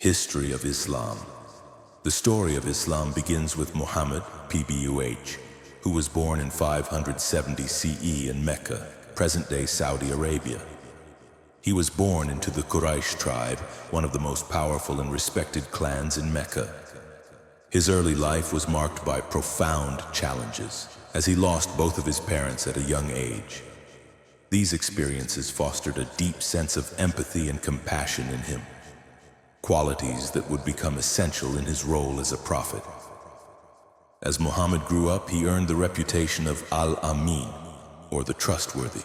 History of Islam. The story of Islam begins with Muhammad, PBUH, who was born in 570 CE in Mecca, present-day Saudi Arabia. He was born into the Quraysh tribe, one of the most powerful and respected clans in Mecca. His early life was marked by profound challenges, as he lost both of his parents at a young age. These experiences fostered a deep sense of empathy and compassion in him, qualities that would become essential in his role as a prophet. As Muhammad grew up, he earned the reputation of Al-Amin, or the trustworthy,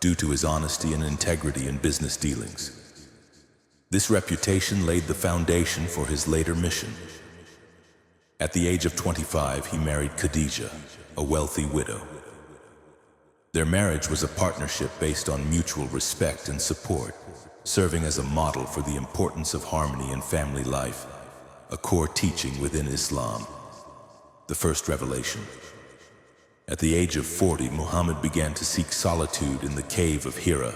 due to his honesty and integrity in business dealings. This reputation laid the foundation for his later mission. At the age of 25, he married Khadija, a wealthy widow. Their marriage was a partnership based on mutual respect and support, serving as a model for the importance of harmony in family life, a core teaching within Islam. The first revelation. At the age of 40, Muhammad began to seek solitude in the cave of Hira,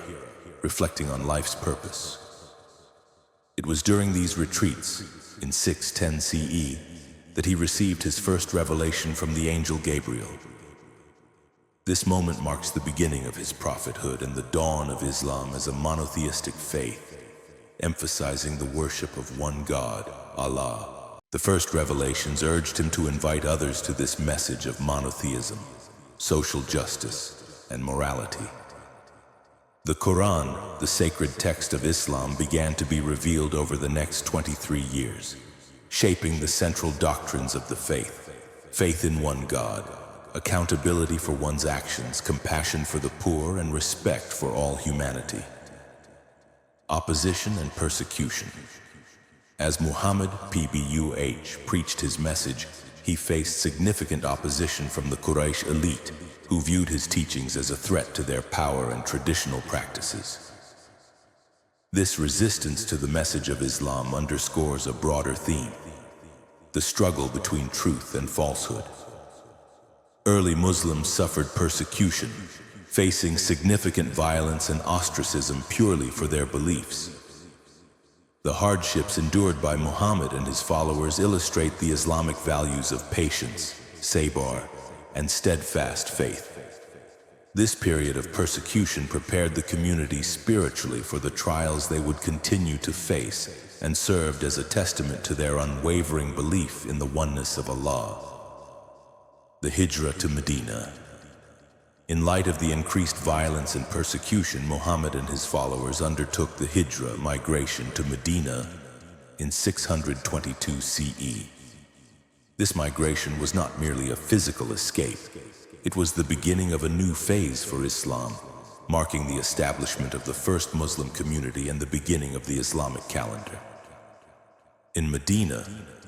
reflecting on life's purpose. It was during these retreats, in 610 CE, that he received his first revelation from the angel Gabriel. This moment marks the beginning of his prophethood and the dawn of Islam as a monotheistic faith, emphasizing the worship of one God, Allah. The first revelations urged him to invite others to this message of monotheism, social justice, and morality. The Quran, the sacred text of Islam, began to be revealed over the next 23 years, shaping the central doctrines of the faith: faith in one God, accountability for one's actions, compassion for the poor, and respect for all humanity. Opposition and persecution. As Muhammad, PBUH, preached his message, he faced significant opposition from the Quraysh elite, who viewed his teachings as a threat to their power and traditional practices. This resistance to the message of Islam underscores a broader theme: the struggle between truth and falsehood. Early Muslims suffered persecution, facing significant violence and ostracism purely for their beliefs. The hardships endured by Muhammad and his followers illustrate the Islamic values of patience, sabr, and steadfast faith. This period of persecution prepared the community spiritually for the trials they would continue to face, and served as a testament to their unwavering belief in the oneness of Allah. The Hijrah to Medina. In light of the increased violence and persecution, Muhammad and his followers undertook the Hijrah, migration, to Medina in 622 CE. This migration was not merely a physical escape. It was the beginning of a new phase for Islam, marking the establishment of the first Muslim community and the beginning of the Islamic calendar. In Medina,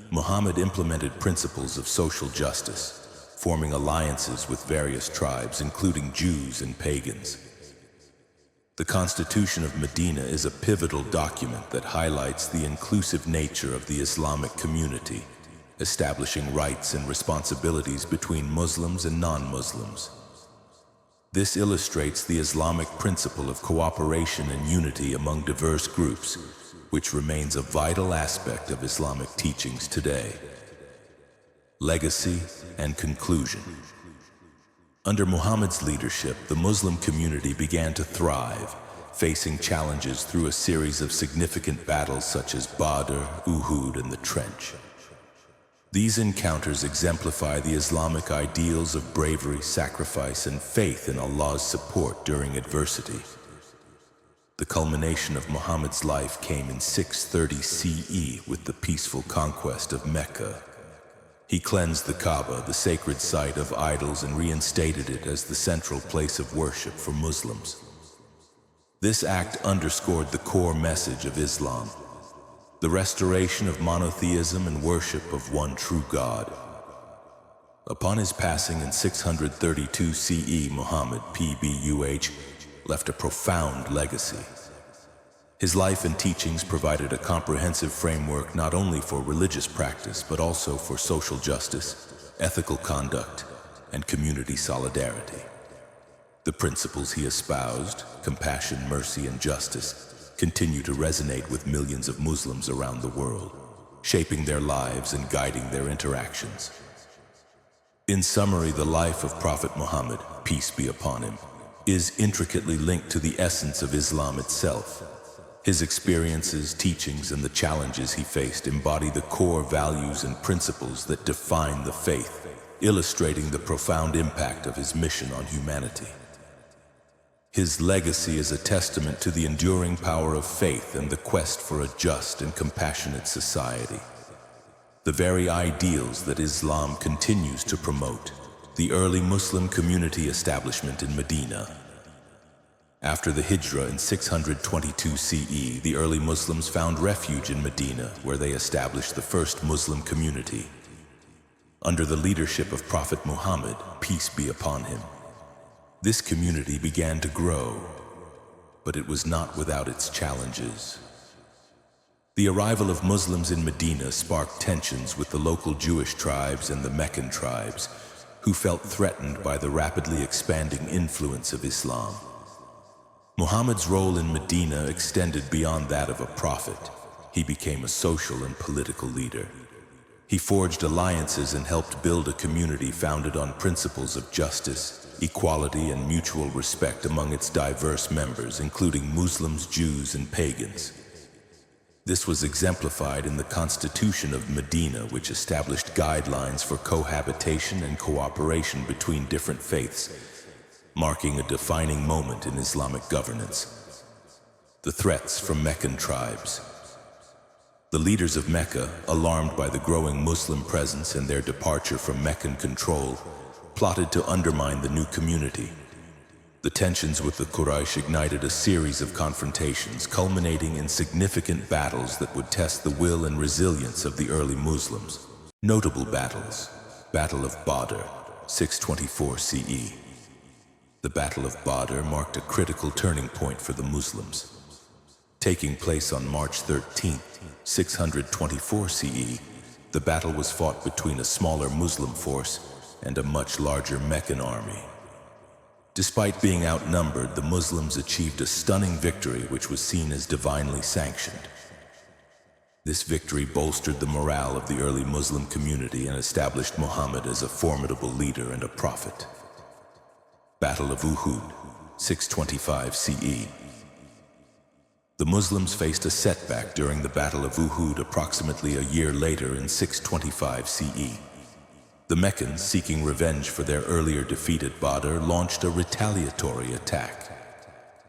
Muhammad implemented principles of social justice, forming alliances with various tribes, including Jews and pagans. The Constitution of Medina is a pivotal document that highlights the inclusive nature of the Islamic community, establishing rights and responsibilities between Muslims and non-Muslims. This illustrates the Islamic principle of cooperation and unity among diverse groups, which remains a vital aspect of Islamic teachings today. Legacy and conclusion. Under Muhammad's leadership, the Muslim community began to thrive, facing challenges through a series of significant battles such as Badr, Uhud, and the Trench. These encounters exemplify the Islamic ideals of bravery, sacrifice, and faith in Allah's support during adversity. The culmination of Muhammad's life came in 630 CE with the peaceful conquest of Mecca. He cleansed the Kaaba, the sacred site of idols, and reinstated it as the central place of worship for Muslims. This act underscored the core message of Islam: the restoration of monotheism and worship of one true God. Upon his passing in 632 CE, Muhammad, PBUH, left a profound legacy. His life and teachings provided a comprehensive framework not only for religious practice, but also for social justice, ethical conduct, and community solidarity. The principles he espoused, compassion, mercy, and justice, continue to resonate with millions of Muslims around the world, shaping their lives and guiding their interactions. In summary, the life of Prophet Muhammad, peace be upon him, is intricately linked to the essence of Islam itself. His experiences, teachings, and the challenges he faced embody the core values and principles that define the faith, illustrating the profound impact of his mission on humanity. His legacy is a testament to the enduring power of faith and the quest for a just and compassionate society. The very ideals that Islam continues to promote, the early Muslim community establishment in Medina. After the Hijrah in 622 CE, the early Muslims found refuge in Medina, where they established the first Muslim community. Under the leadership of Prophet Muhammad, peace be upon him, this community began to grow, but it was not without its challenges. The arrival of Muslims in Medina sparked tensions with the local Jewish tribes and the Meccan tribes, who felt threatened by the rapidly expanding influence of Islam. Muhammad's role in Medina extended beyond that of a prophet. He became a social and political leader. He forged alliances and helped build a community founded on principles of justice, equality, and mutual respect among its diverse members, including Muslims, Jews, and pagans. This was exemplified in the Constitution of Medina, which established guidelines for cohabitation and cooperation between different faiths, marking a defining moment in Islamic governance. The threats from Meccan tribes. The leaders of Mecca, alarmed by the growing Muslim presence and their departure from Meccan control, plotted to undermine the new community. The tensions with the Quraysh ignited a series of confrontations, culminating in significant battles that would test the will and resilience of the early Muslims. Notable battles: Battle of Badr, 624 CE. The Battle of Badr marked a critical turning point for the Muslims. Taking place on March 13, 624 CE, the battle was fought between a smaller Muslim force and a much larger Meccan army. Despite being outnumbered, the Muslims achieved a stunning victory which was seen as divinely sanctioned. This victory bolstered the morale of the early Muslim community and established Muhammad as a formidable leader and a prophet. Battle of Uhud, 625 CE. The Muslims faced a setback during the Battle of Uhud approximately a year later in 625 CE. The Meccans, seeking revenge for their earlier defeat at Badr, launched a retaliatory attack.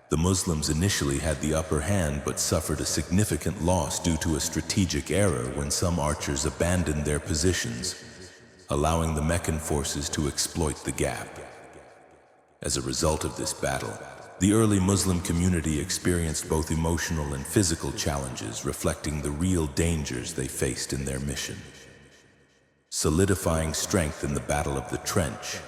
The Muslims initially had the upper hand but suffered a significant loss due to a strategic error when some archers abandoned their positions, allowing the Meccan forces to exploit the gap. As a result of this battle, the early Muslim community experienced both emotional and physical challenges, reflecting the real dangers they faced in their mission. Solidifying strength in the Battle of the Trench.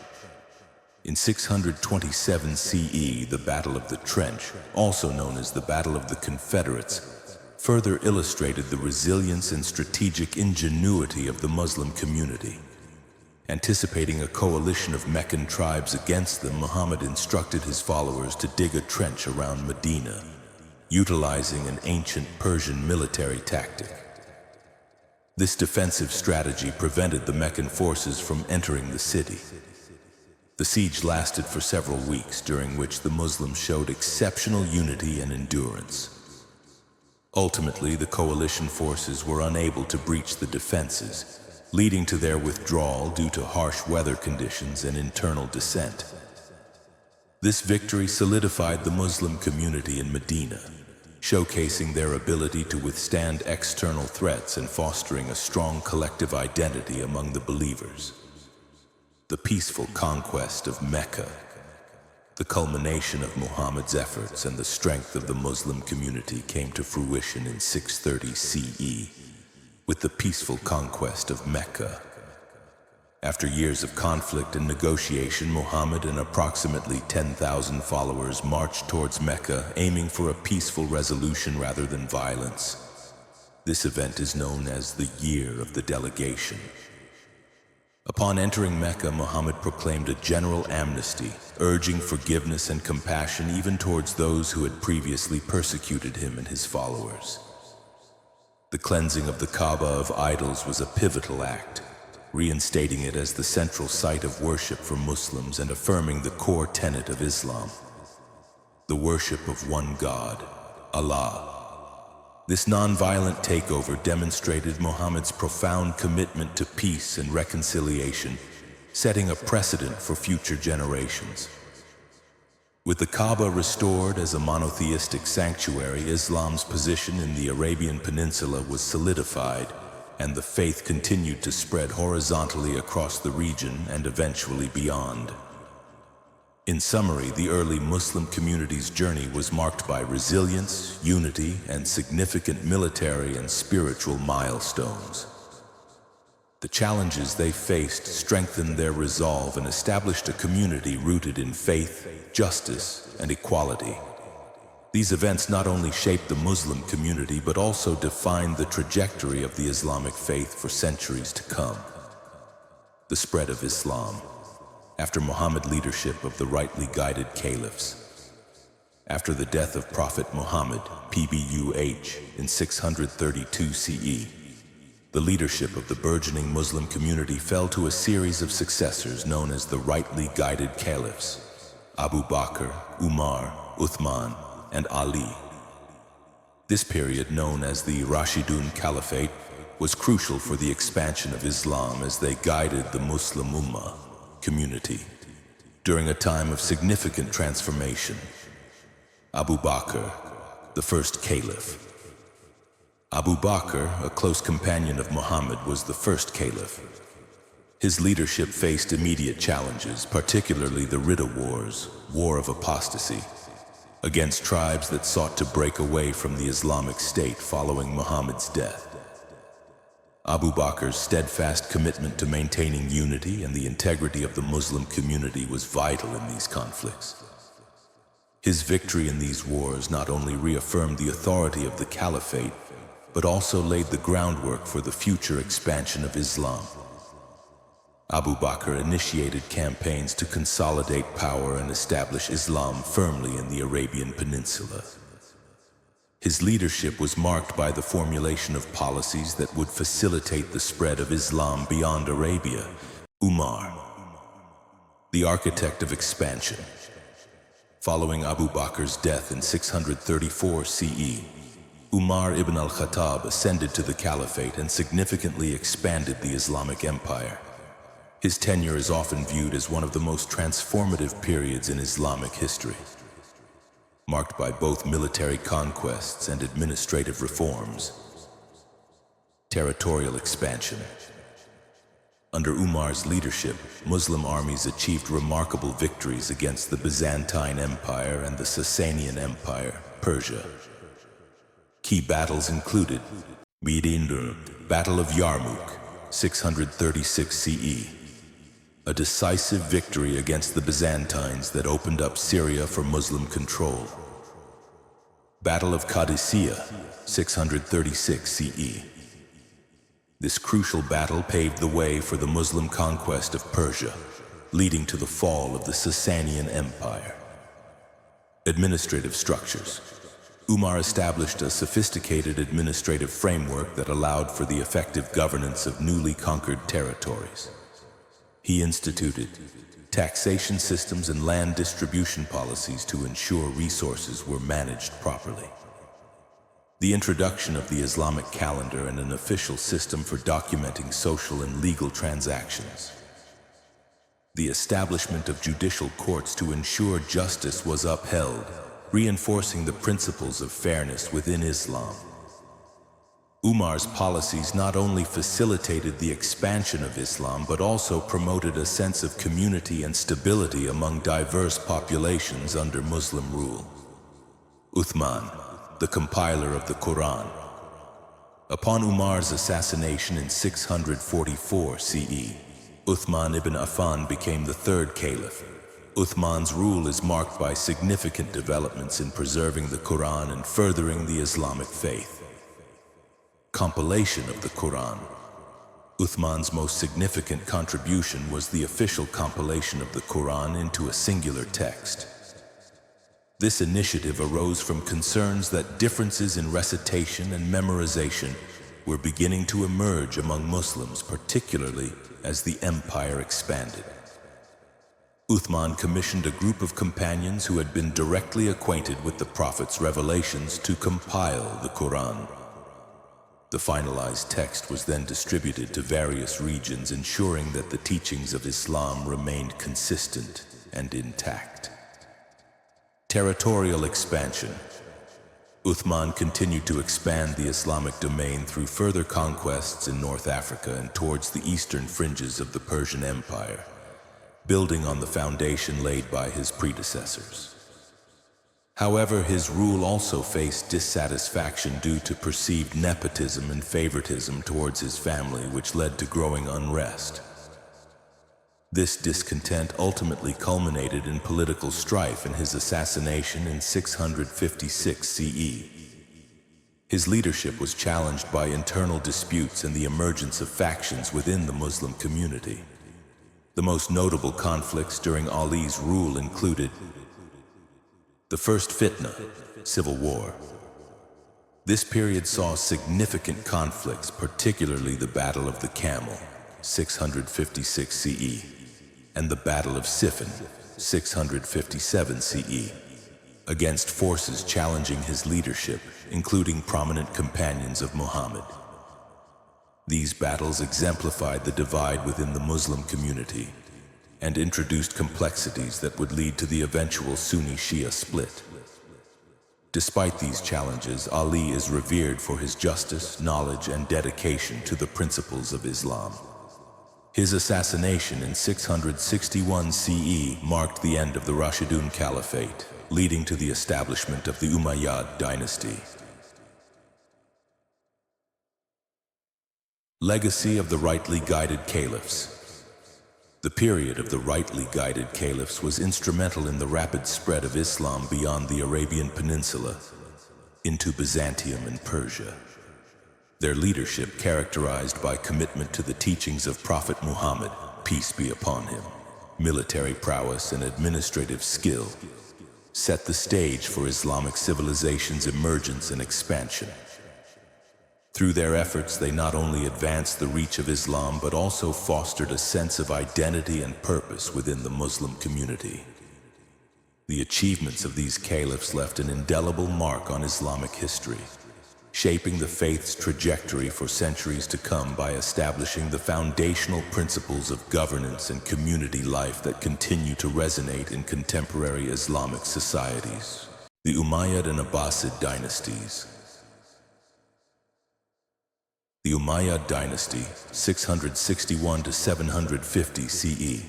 In 627 CE, the Battle of the Trench, also known as the Battle of the Confederates, further illustrated the resilience and strategic ingenuity of the Muslim community. Anticipating a coalition of Meccan tribes against them, Muhammad instructed his followers to dig a trench around Medina, utilizing an ancient Persian military tactic. This defensive strategy prevented the Meccan forces from entering the city. The siege lasted for several weeks, during which the Muslims showed exceptional unity and endurance. Ultimately, the coalition forces were unable to breach the defenses, leading to their withdrawal due to harsh weather conditions and internal dissent. This victory solidified the Muslim community in Medina, showcasing their ability to withstand external threats and fostering a strong collective identity among the believers. The peaceful conquest of Mecca. The culmination of Muhammad's efforts and the strength of the Muslim community came to fruition in 630 CE, with the peaceful conquest of Mecca. After years of conflict and negotiation, Muhammad and approximately 10,000 followers marched towards Mecca, aiming for a peaceful resolution rather than violence. This event is known as the Year of the Delegation. Upon entering Mecca, Muhammad proclaimed a general amnesty, urging forgiveness and compassion even towards those who had previously persecuted him and his followers. The cleansing of the Kaaba of idols was a pivotal act, reinstating it as the central site of worship for Muslims and affirming the core tenet of Islam, the worship of one God, Allah. This non-violent takeover demonstrated Muhammad's profound commitment to peace and reconciliation, setting a precedent for future generations. With the Kaaba restored as a monotheistic sanctuary, Islam's position in the Arabian Peninsula was solidified, and the faith continued to spread horizontally across the region and eventually beyond. In summary, the early Muslim community's journey was marked by resilience, unity, and significant military and spiritual milestones. The challenges they faced strengthened their resolve and established a community rooted in faith, justice, and equality. These events not only shaped the Muslim community but also defined the trajectory of the Islamic faith for centuries to come. The spread of Islam. After Muhammad's leadership of the rightly guided caliphs. After the death of Prophet Muhammad, PBUH, in 632 CE, the leadership of the burgeoning Muslim community fell to a series of successors known as the rightly guided caliphs, Abu Bakr, Umar, Uthman, and Ali. This period, known as the Rashidun Caliphate, was crucial for the expansion of Islam as they guided the Muslim Ummah community during a time of significant transformation. Abu Bakr, the first caliph. Abu Bakr, a close companion of Muhammad, was the first caliph. His leadership faced immediate challenges, particularly the Ridda Wars, War of Apostasy, against tribes that sought to break away from the Islamic State following Muhammad's death. Abu Bakr's steadfast commitment to maintaining unity and the integrity of the Muslim community was vital in these conflicts. His victory in these wars not only reaffirmed the authority of the caliphate, but also laid the groundwork for the future expansion of Islam. Abu Bakr initiated campaigns to consolidate power and establish Islam firmly in the Arabian Peninsula. His leadership was marked by the formulation of policies that would facilitate the spread of Islam beyond Arabia. Umar, the architect of expansion. Following Abu Bakr's death in 634 CE, Umar ibn al-Khattab ascended to the caliphate and significantly expanded the Islamic Empire. His tenure is often viewed as one of the most transformative periods in Islamic history, marked by both military conquests and administrative reforms. Territorial expansion. Under Umar's leadership, Muslim armies achieved remarkable victories against the Byzantine Empire and the Sasanian Empire, Persia. Key battles included Battle of Yarmouk, 636 CE, a decisive victory against the Byzantines that opened up Syria for Muslim control. Battle of Qadisiyah, 636 CE. This crucial battle paved the way for the Muslim conquest of Persia, leading to the fall of the Sasanian Empire. Administrative structures. Umar established a sophisticated administrative framework that allowed for the effective governance of newly conquered territories. He instituted taxation systems and land distribution policies to ensure resources were managed properly. The introduction of the Islamic calendar and an official system for documenting social and legal transactions. The establishment of judicial courts to ensure justice was upheld, reinforcing the principles of fairness within Islam. Umar's policies not only facilitated the expansion of Islam but also promoted a sense of community and stability among diverse populations under Muslim rule. Uthman, the compiler of the Quran. Upon Umar's assassination in 644 CE, Uthman ibn Affan became the third caliph. Uthman's rule is marked by significant developments in preserving the Quran and furthering the Islamic faith. Compilation of the Quran. Uthman's most significant contribution was the official compilation of the Quran into a singular text. This initiative arose from concerns that differences in recitation and memorization were beginning to emerge among Muslims, particularly as the empire expanded. Uthman commissioned a group of companions who had been directly acquainted with the Prophet's revelations to compile the Quran. The finalized text was then distributed to various regions, ensuring that the teachings of Islam remained consistent and intact. Territorial expansion. Uthman continued to expand the Islamic domain through further conquests in North Africa and towards the eastern fringes of the Persian Empire, building on the foundation laid by his predecessors. However, his rule also faced dissatisfaction due to perceived nepotism and favoritism towards his family, which led to growing unrest. This discontent ultimately culminated in political strife and his assassination in 656 CE. His leadership was challenged by internal disputes and the emergence of factions within the Muslim community. The most notable conflicts during Ali's rule included the First Fitna, civil war. This period saw significant conflicts, particularly the Battle of the Camel, 656 CE, and the Battle of Siffin, 657 CE, against forces challenging his leadership, including prominent companions of Muhammad. These battles exemplified the divide within the Muslim community and introduced complexities that would lead to the eventual Sunni-Shia split. Despite these challenges, Ali is revered for his justice, knowledge, and dedication to the principles of Islam. His assassination in 661 CE marked the end of the Rashidun Caliphate, leading to the establishment of the Umayyad dynasty. Legacy of the rightly guided caliphs. The period of the rightly guided caliphs was instrumental in the rapid spread of Islam beyond the Arabian Peninsula into Byzantium and Persia. Their leadership, characterized by commitment to the teachings of Prophet Muhammad, peace be upon him, military prowess and administrative skill, set the stage for Islamic civilization's emergence and expansion. Through their efforts, they not only advanced the reach of Islam, but also fostered a sense of identity and purpose within the Muslim community. The achievements of these caliphs left an indelible mark on Islamic history, shaping the faith's trajectory for centuries to come by establishing the foundational principles of governance and community life that continue to resonate in contemporary Islamic societies. The Umayyad and Abbasid dynasties. The Umayyad dynasty, 661 to 750 CE.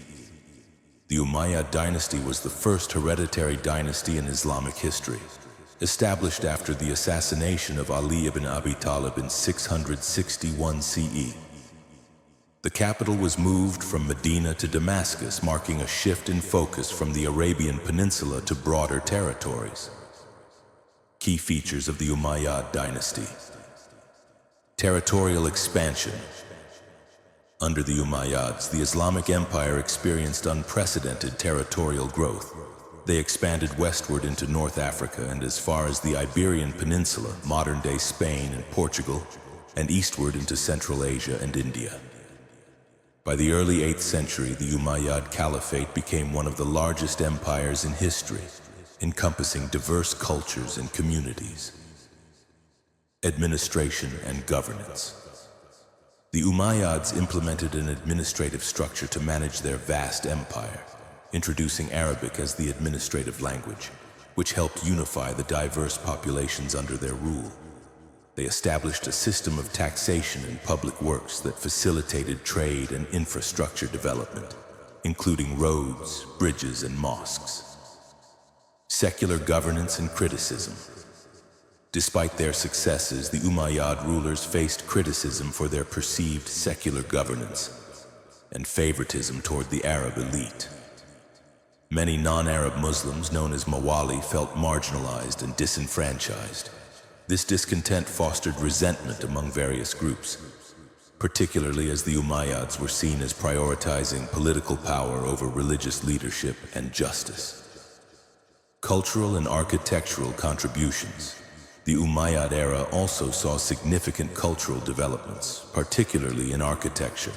The Umayyad dynasty was the first hereditary dynasty in Islamic history, established after the assassination of Ali ibn Abi Talib in 661 CE. The capital was moved from Medina to Damascus, marking a shift in focus from the Arabian Peninsula to broader territories. Key features of the Umayyad dynasty. Territorial expansion. Under the Umayyads, the Islamic Empire experienced unprecedented territorial growth. They expanded westward into North Africa and as far as the Iberian Peninsula, modern-day Spain and Portugal, and eastward into Central Asia and India. By the early 8th century, the Umayyad Caliphate became one of the largest empires in history, encompassing diverse cultures and communities. Administration and governance. The Umayyads implemented an administrative structure to manage their vast empire, introducing Arabic as the administrative language, which helped unify the diverse populations under their rule. They established a system of taxation and public works that facilitated trade and infrastructure development, including roads, bridges, and mosques. Secular governance and criticism. Despite their successes, the Umayyad rulers faced criticism for their perceived secular governance and favoritism toward the Arab elite. Many non-Arab Muslims, known as Mawali, felt marginalized and disenfranchised. This discontent fostered resentment among various groups. particularly as the Umayyads were seen as prioritizing political power over religious leadership and justice. Cultural and architectural contributions. The Umayyad era also saw significant cultural developments, particularly in architecture.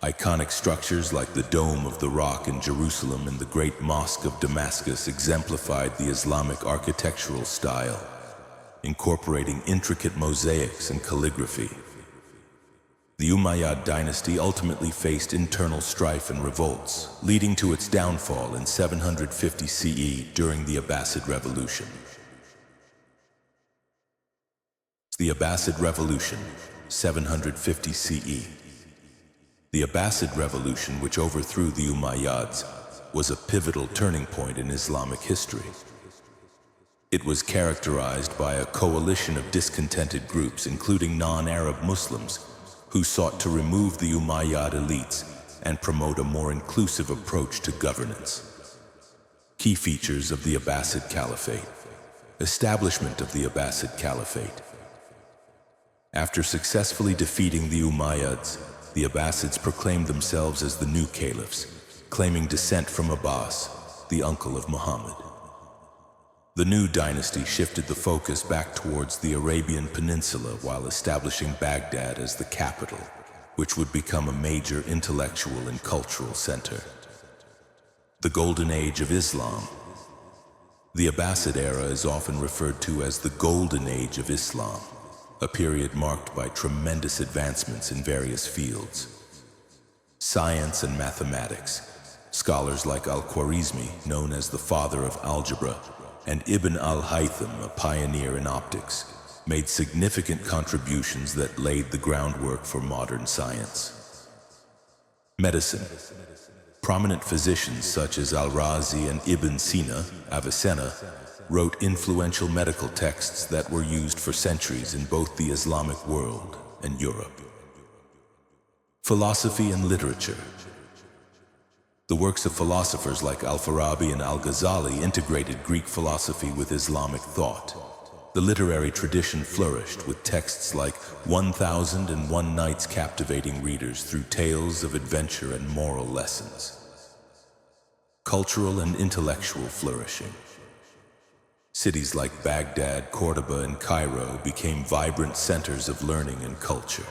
Iconic structures like the Dome of the Rock in Jerusalem and the Great Mosque of Damascus exemplified the Islamic architectural style, incorporating intricate mosaics and calligraphy. The Umayyad dynasty ultimately faced internal strife and revolts, leading to its downfall in 750 CE during the Abbasid Revolution. The Abbasid Revolution, 750 CE. The Abbasid Revolution, which overthrew the Umayyads, was a pivotal turning point in Islamic history. It was characterized by a coalition of discontented groups, including non-Arab Muslims, who sought to remove the Umayyad elites and promote a more inclusive approach to governance. Key features of the Abbasid Caliphate. Establishment of the Abbasid Caliphate. After successfully defeating the Umayyads, the Abbasids proclaimed themselves as the new caliphs, claiming descent from Abbas, the uncle of Muhammad. The new dynasty shifted the focus back towards the Arabian Peninsula while establishing Baghdad as the capital, which would become a major intellectual and cultural center. The Golden Age of Islam. The Abbasid era is often referred to as the Golden Age of Islam, a period marked by tremendous advancements in various fields. Science and mathematics. Scholars like Al-Khwarizmi, known as the father of algebra, and Ibn al-Haytham, a pioneer in optics, made significant contributions that laid the groundwork for modern science. Medicine. Prominent physicians such as Al-Razi and Ibn Sina, Avicenna, wrote influential medical texts that were used for centuries in both the Islamic world and Europe. Philosophy and literature. The works of philosophers like Al-Farabi and Al-Ghazali integrated Greek philosophy with Islamic thought. The literary tradition flourished with texts like 1001 Nights captivating readers through tales of adventure and moral lessons. Cultural and intellectual flourishing. Cities like Baghdad, Cordoba, and Cairo became vibrant centers of learning and culture.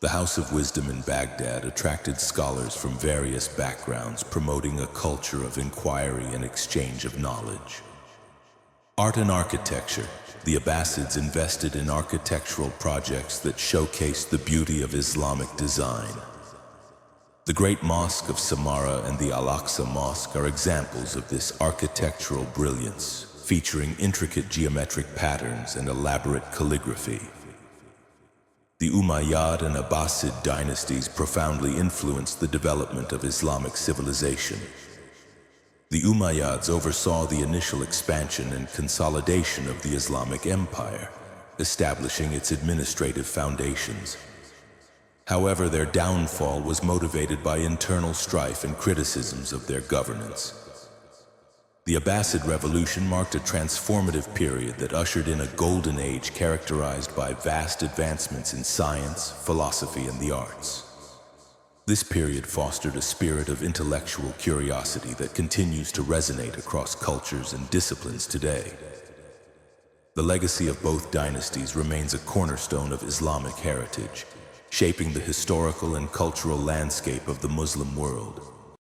The House of Wisdom in Baghdad attracted scholars from various backgrounds, promoting a culture of inquiry and exchange of knowledge. Art and architecture. The Abbasids invested in architectural projects that showcased the beauty of Islamic design. The Great Mosque of Samarra and the Al-Aqsa Mosque are examples of this architectural brilliance, featuring intricate geometric patterns and elaborate calligraphy. The Umayyad and Abbasid dynasties profoundly influenced the development of Islamic civilization. The Umayyads oversaw the initial expansion and consolidation of the Islamic Empire, establishing its administrative foundations. However, their downfall was motivated by internal strife and criticisms of their governance. The Abbasid Revolution marked a transformative period that ushered in a golden age characterized by vast advancements in science, philosophy, and the arts. This period fostered a spirit of intellectual curiosity that continues to resonate across cultures and disciplines today. The legacy of both dynasties remains a cornerstone of Islamic heritage, shaping the historical and cultural landscape of the Muslim world.